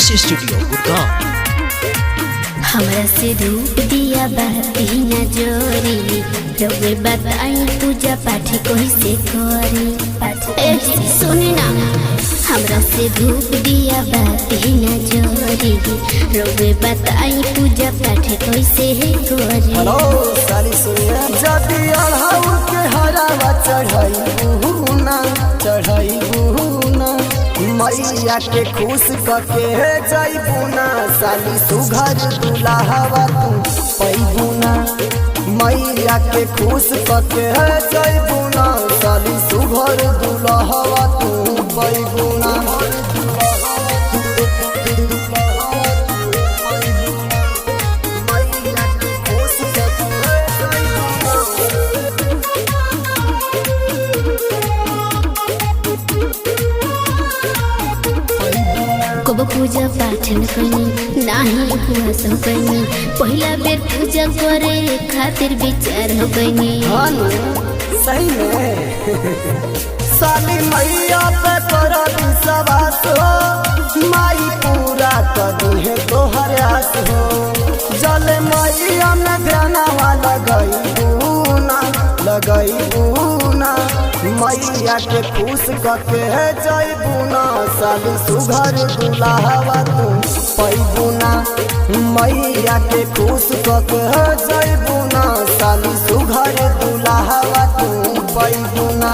Ritesh studio Gurgaon. हमरा से धूप दिया बाती न जोरी रउए बताई पूजा पाठ कैसे करी। सुनी ना, हमरा से धूप दिया बाती न जोरी रउए बताई पूजा पाठ कैसे करी। हेलो साली सुनिया, जदी अढ़ाऊ के हरावा चढ़ाई बुना मैया के खुश करके जाइबू ना साली सुघर दुल्हावा तू पैबुना। मैया के खुश करके जाइबू ना साली सुघर दुल्हावा तू पैबुना। कब पूजा पाठ न कनी नाही उपवास हो कनी, पहला बेर पूजा करे खातिर विचार हो कनी। सही में साली मैया पे तोरा विश्वास हो, माई पूरा कर है तोहर आस हो। जल मैया में ध्यानवा लगई ना मैया के खुश करके जाइबू ना साली सुघर दुल्हावा तू पैबुना। मैया के खुश करके जाइबू ना साली सुघर दुल्हावा तू पैबुना।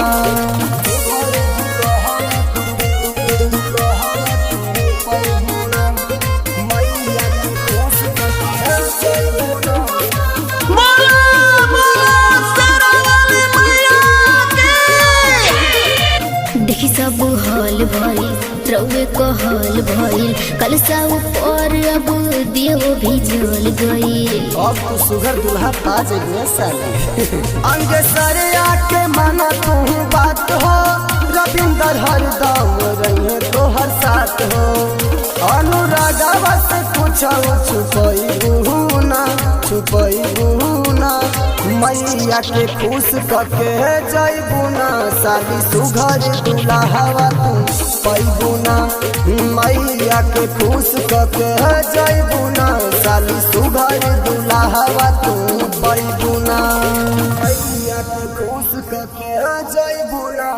देखी सब हल भइल रउए कहल भइल, कलसा ऊपर अब दियो भी जल गइल। अब तू सुघर दुल्हा पा जाइए साली। अंग सरे आके माना तू बात हो, रविंदर हरदम रहे तोहर साथ हो। अनुरागवा से पूछो छुपई ना मैया के खुश करके जाइबू ना साली सुघर दुल्हावा तू पैबुना। मैया के खुश करके जाइबू ना साली सुघर दुल्हावा तू पैबुना। मैया के खुश करके जाइबू ना।